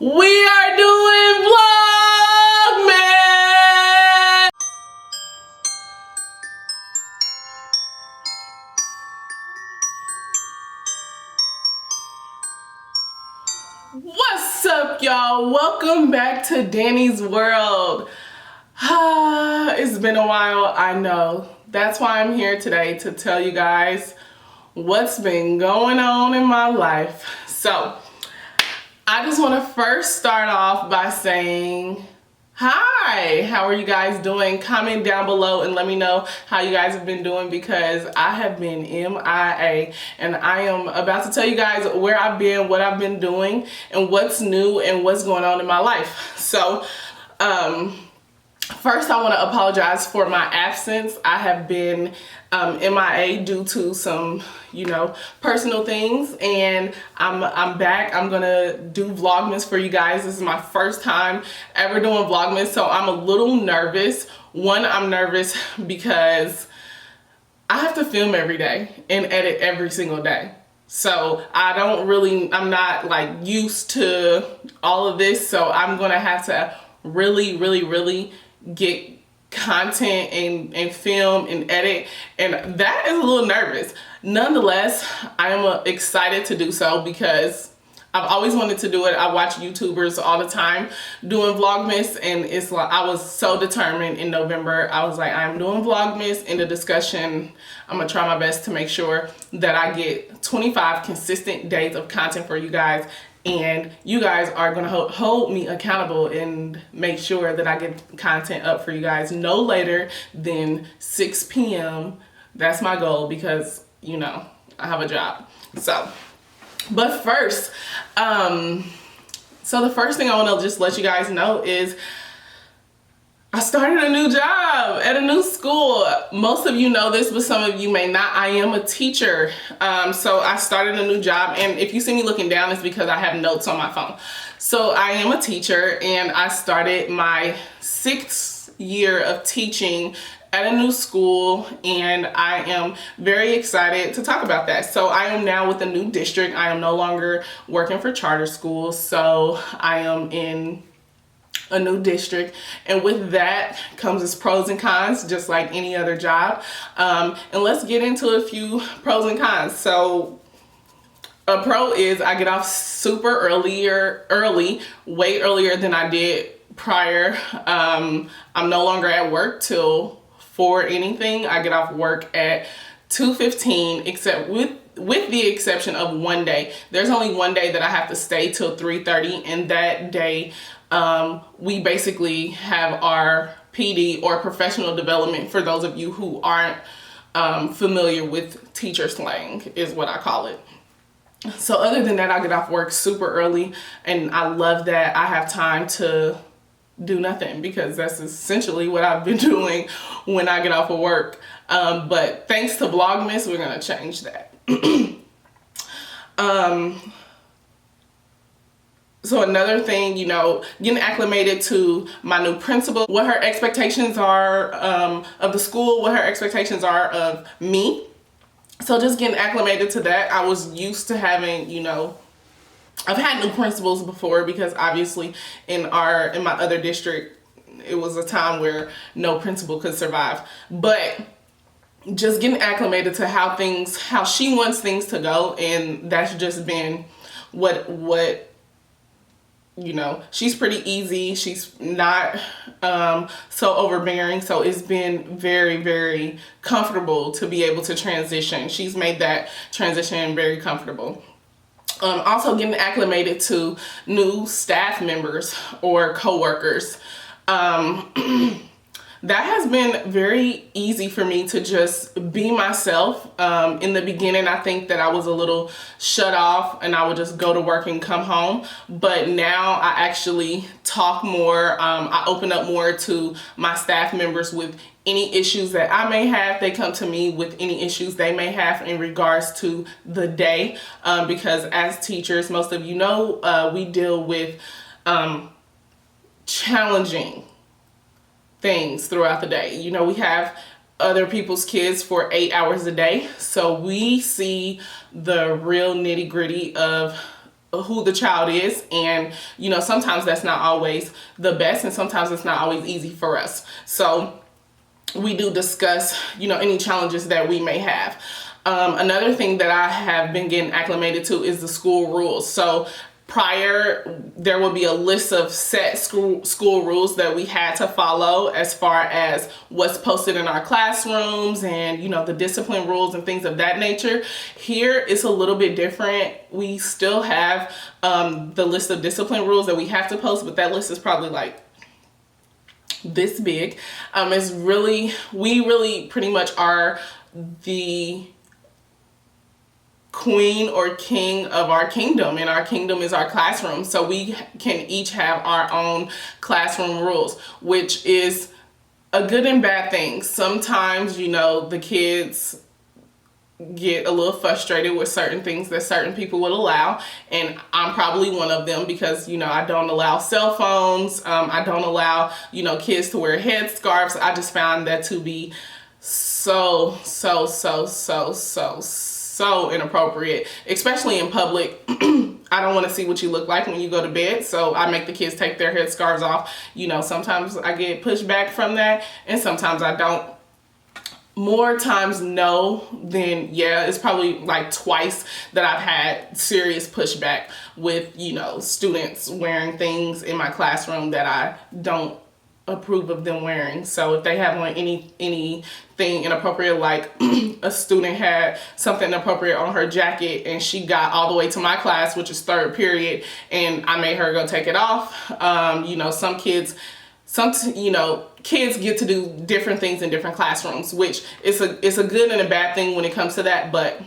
We are doing Vlogmas! What's up, y'all? Welcome back to Dani's World. It's been a while, I know. That's why I'm here today, to tell you guys what's been going on in my life. So, I just want to first start off by saying hi. How are you guys doing? Comment down below and let me know how you guys have been doing, because I have been MIA and I am about to tell you guys where I've been, what I've been doing, and what's new and what's going on in my life. So, first, I want to apologize for my absence. I have been MIA due to some, personal things, and I'm back. I'm gonna do Vlogmas for you guys. This is my first time ever doing Vlogmas, so I'm a little nervous. One, I'm nervous because I have to film every day and edit every single day. So I'm not like used to all of this, so I'm gonna have to really get content and film and edit, and that is a little nervous. Nonetheless, I am excited to do so because I've always wanted to do it. I watch YouTubers all the time doing Vlogmas, and it's like I was so determined in November. I was like, I'm doing Vlogmas. In the discussion, I'm gonna try my best to make sure that I get 25 consistent days of content for you guys, and you guys are gonna hold me accountable and make sure that I get content up for you guys no later than 6 p.m. That's my goal, because I have a job. So, but first, so the first thing I want to just let you guys know is I started a new job at a new school. Most of you know this, but some of you may not. I am a teacher. So I started a new job, and if you see me looking down, it's because I have notes on my phone. So I am a teacher, and I started my 6th year of teaching at a new school, and I am very excited to talk about that. So I am now with a new district. I am no longer working for charter schools, so I am in a new district, and with that comes its pros and cons, just like any other job. And let's get into a few pros and cons. So a pro is I get off super early, way earlier than I did prior. I'm no longer at work till 4 anything. I get off work at 2:15, except with the exception of one day. There's only one day that I have to stay till 3:30, and that day we basically have our PD, or professional development, for those of you who aren't familiar with teacher slang is what I call it. So other than that, I get off work super early, and I love that I have time to do nothing, because that's essentially what I've been doing when I get off of work. But thanks to Vlogmas, we're gonna change that. So another thing, getting acclimated to my new principal, what her expectations are of the school, what her expectations are of me. So just getting acclimated to that. I was used to having, I've had new principals before, because obviously in my other district, it was a time where no principal could survive. But just getting acclimated to how she wants things to go, and that's just been what she's pretty easy. She's not so overbearing, so it's been very comfortable to be able to transition. She's made that transition very comfortable. Also getting acclimated to new staff members or coworkers. That has been very easy for me to just be myself. In the beginning, I think that I was a little shut off, and I would just go to work and come home. But now I actually talk more. I open up more to my staff members with any issues that I may have. They come to me with any issues they may have in regards to the day. Because as teachers, most of you know, we deal with challenging things throughout the day. We have other people's kids for 8 hours a day, so we see the real nitty-gritty of who the child is, and you know, sometimes that's not always the best, and sometimes it's not always easy for us. So we do discuss, you know, any challenges that we may have. Another thing that I have been getting acclimated to is the school rules. So prior, there will be a list of set school rules that we had to follow as far as what's posted in our classrooms and, you know, the discipline rules and things of that nature. Here it's a little bit different. We still have the list of discipline rules that we have to post, but that list is probably like this big. It's really, we really pretty much are the queen or king of our kingdom, and our kingdom is our classroom. So we can each have our own classroom rules, which is a good and bad thing. Sometimes, you know, the kids get a little frustrated with certain things that certain people would allow, and I'm probably one of them, because, you know, I don't allow cell phones. I don't allow, you know, kids to wear headscarves. I just found that to be so inappropriate, especially in public. I don't want to see what you look like when you go to bed, so I make the kids take their headscarves off. You know, sometimes I get pushback from that, and sometimes I don't. More times no than yeah. It's probably like twice that I've had serious pushback with, you know, students wearing things in my classroom that I don't approve of them wearing. So if they have on anything inappropriate, like a student had something inappropriate on her jacket and she got all the way to my class, which is third period, and I made her go take it off. You know, some kids get to do different things in different classrooms, which is a good and a bad thing when it comes to that, but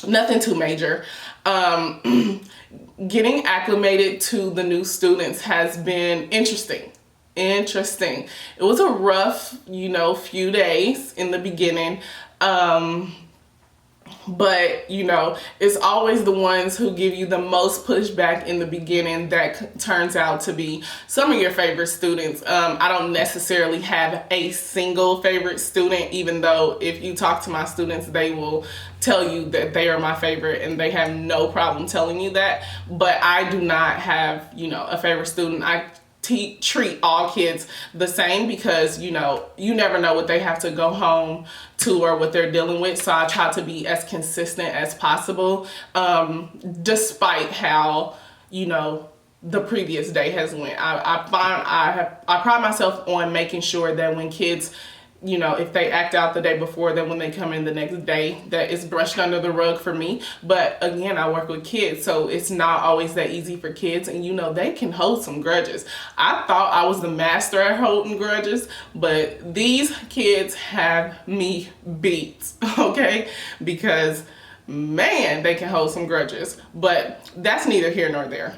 nothing too major. Getting acclimated to the new students has been interesting. It was a rough, you know, few days in the beginning. But, you know, it's always the ones who give you the most pushback in the beginning that turns out to be some of your favorite students. I don't necessarily have a single favorite student, even though if you talk to my students, they will tell you that they are my favorite, and they have no problem telling you that. But I do not have, you know, a favorite student. I treat all kids the same, because, you know, you never know what they have to go home to or what they're dealing with. So I try to be as consistent as possible, despite how, you know, the previous day has went. I pride myself on making sure that when kids, you know, if they act out the day before, then when they come in the next day, that is brushed under the rug for me. But again, I work with kids, so it's not always that easy for kids, and you know, they can hold some grudges. I thought I was the master at holding grudges, but these kids have me beat, okay? Because man, they can hold some grudges, but that's neither here nor there.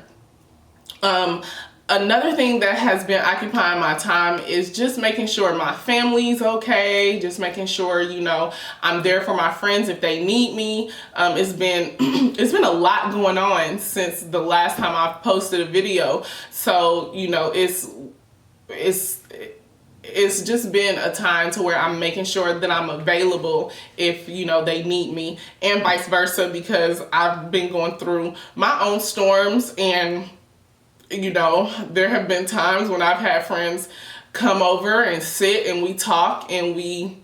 Another thing that has been occupying my time is just making sure my family's okay, just making sure, you know, I'm there for my friends if they need me. It's been a lot going on since the last time I posted a video. So, you know, it's just been a time to where I'm making sure that I'm available if, you know, they need me, and vice versa, because I've been going through my own storms, and you know, there have been times when I've had friends come over and sit and we talk and we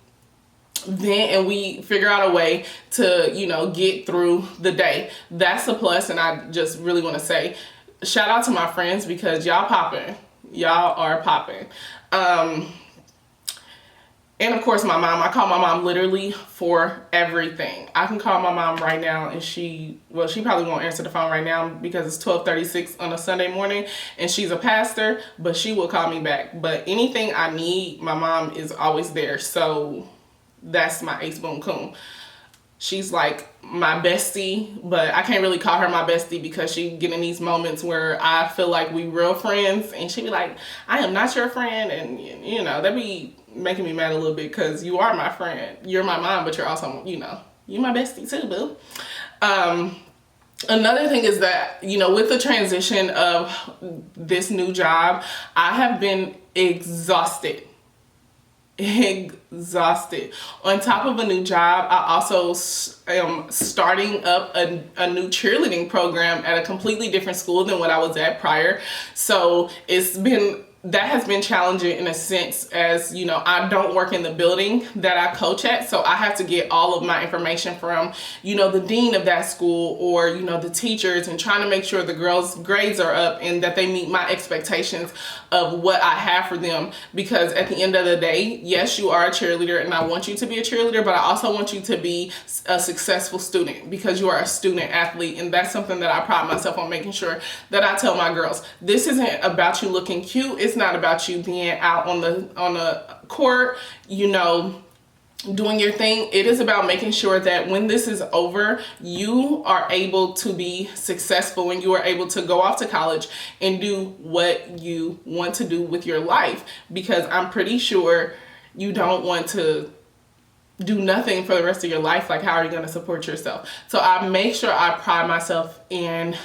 vent and we figure out a way to, you know, get through the day. That's a plus, and I just really want to say shout out to my friends, because y'all popping. Y'all are popping. And of course my mom. I call my mom literally for everything. I can call my mom right now and she probably won't answer the phone right now because it's 12:36 on a Sunday morning and she's a pastor, but she will call me back. But anything I need, my mom is always there. So that's my ace boom coon. She's like my bestie, but I can't really call her my bestie because she get in these moments where I feel like we real friends, and she be like, I am not your friend, and you know, that be making me mad a little bit because you are my friend. You're my mom, but you're also, you know, you my bestie too, boo. Another thing is that, you know, with the transition of this new job, I have been exhausted. exhausted. On top of a new job, I also am starting up a new cheerleading program at a completely different school than what I was at prior. So that has been challenging in a sense, as you know, I don't work in the building that I coach at, so I have to get all of my information from, you know, the dean of that school, or, you know, the teachers, and trying to make sure the girls' grades are up and that they meet my expectations of what I have for them. Because at the end of the day, yes, you are a cheerleader and I want you to be a cheerleader, but I also want you to be a successful student, because you are a student athlete, and that's something that I pride myself on making sure that I tell my girls. This isn't about you looking cute. It's not about you being out on the court, you know, doing your thing. It is about making sure that when this is over, you are able to be successful and you are able to go off to college and do what you want to do with your life, because I'm pretty sure you don't want to do nothing for the rest of your life. Like, how are you going to support yourself? So I make sure I pride myself in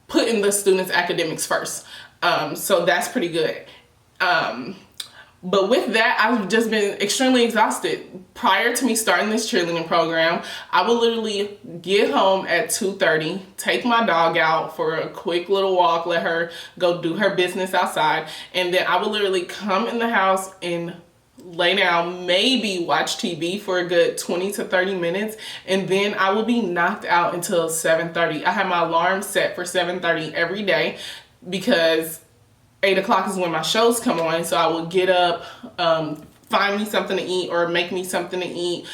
putting the students' academics first. So that's pretty good. But with that, I've just been extremely exhausted. Prior to me starting this cheerleading program, I would literally get home at 2:30, take my dog out for a quick little walk, let her go do her business outside, and then I would literally come in the house and lay down, maybe watch TV for a good 20 to 30 minutes, and then I will be knocked out until 7:30. I have my alarm set for 7:30 every day, because 8 o'clock is when my shows come on. So I will get up, find me something to eat or make me something to eat,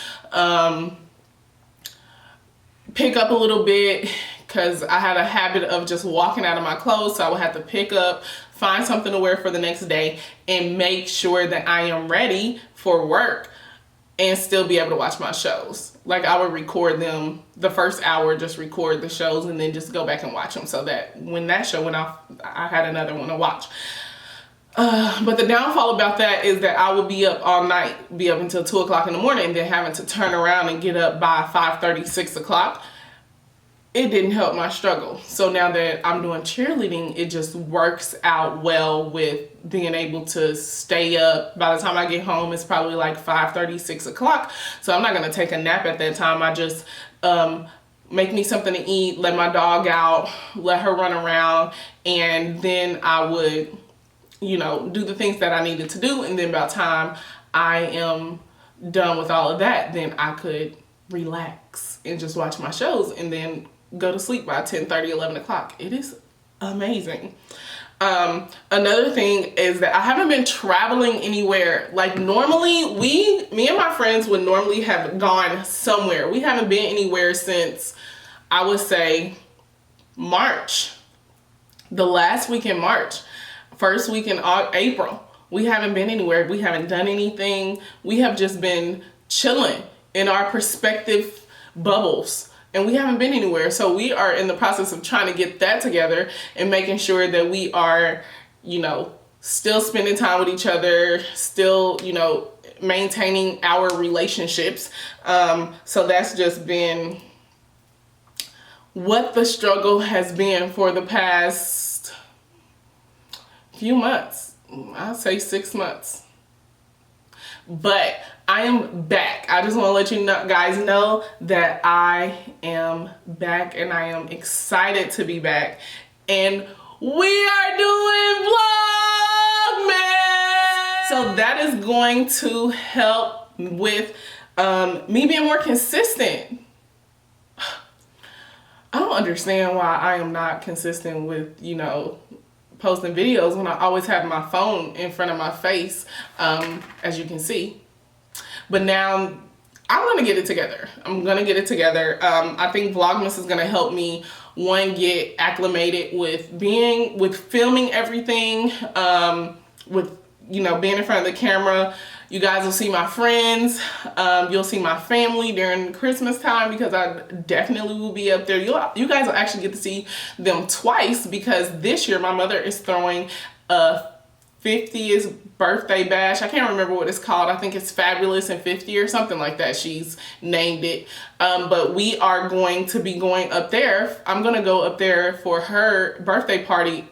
pick up a little bit, because I had a habit of just walking out of my clothes. So I would have to pick up, find something to wear for the next day, and make sure that I am ready for work and still be able to watch my shows. Like, I would record them the first hour, just record the shows, and then just go back and watch them, so that when that show went off, I had another one to watch. But the downfall about that is that I would be up all night, be up until 2 o'clock in the morning, and then having to turn around and get up by 5:30, 6 o'clock. It didn't help my struggle. So now that I'm doing cheerleading, it just works out well with being able to stay up. By the time I get home, it's probably like 5:30, 6 o'clock. So I'm not gonna take a nap at that time. I just make me something to eat, let my dog out, let her run around, and then I would, you know, do the things that I needed to do. And then by the time I am done with all of that, then I could relax and just watch my shows and then go to sleep by 10:30, 11 o'clock. It is amazing. Another thing is that I haven't been traveling anywhere. Like, normally me and my friends would normally have gone somewhere. We haven't been anywhere since, I would say, March. The last week in March, first week in April. We haven't been anywhere. We haven't done anything. We have just been chilling in our perspective bubbles. And we haven't been anywhere. So we are in the process of trying to get that together and making sure that we are, you know, still spending time with each other, still, you know, maintaining our relationships. So that's just been what the struggle has been for the past few months. I'll say 6 months. But I am back. I just want to let you guys know that I am back, and I am excited to be back. And we are doing Vlogmas! So that is going to help with me being more consistent. I don't understand why I am not consistent with, you know, posting videos when I always have my phone in front of my face, as you can see. But now I'm gonna get it together. I'm gonna get it together. I think Vlogmas is gonna help me, one, get acclimated with filming everything, with, you know, being in front of the camera. You guys will see my friends. You'll see my family during Christmas time, because I definitely will be up there. You guys will actually get to see them twice, because this year my mother is throwing a 50th birthday bash. I can't remember what it's called. I think it's Fabulous and 50 or something like that. She's named it. But we are going to be going up there. I'm going to go up there for her birthday party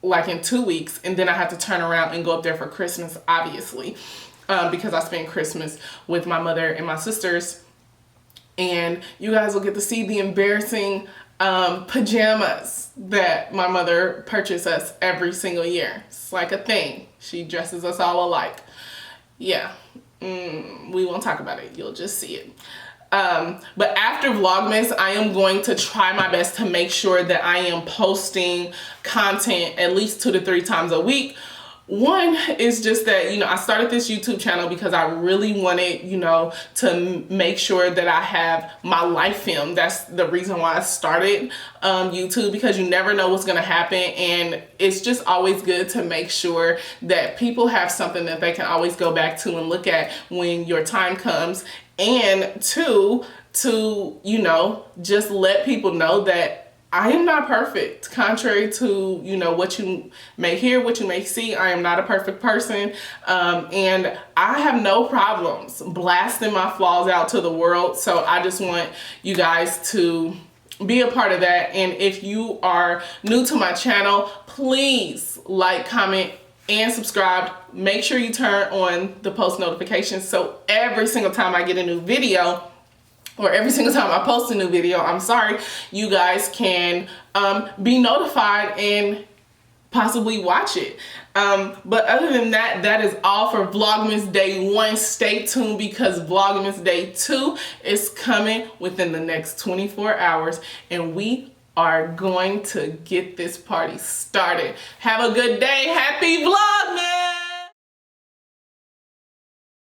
like in 2 weeks, and then I have to turn around and go up there for Christmas, obviously, because I spent Christmas with my mother and my sisters. And you guys will get to see the embarrassing pajamas that my mother purchased us every single year. It's like a thing. She dresses us all alike. Yeah, we won't talk about it. You'll just see it. But after Vlogmas, I am going to try my best to make sure that I am posting content at least 2 to 3 times a week. One is just that, I started this YouTube channel because I really wanted, to make sure that I have my life filmed. That's the reason why I started YouTube, because you never know what's going to happen. And it's just always good to make sure that people have something that they can always go back to and look at when your time comes. And two, to, just let people know that I am not perfect. Contrary to, what you may hear, what you may see, I am not a perfect person. And I have no problems blasting my flaws out to the world. So I just want you guys to be a part of that. And if you are new to my channel, please like, comment, and subscribe. Make sure you turn on the post notifications so every single time I get a new video, or every single time I post a new video, you guys can be notified and possibly watch it. But other than that, that is all for Vlogmas Day 1. Stay tuned because Vlogmas Day 2 is coming within the next 24 hours, and we are going to get this party started. Have a good day. Happy Vlogmas!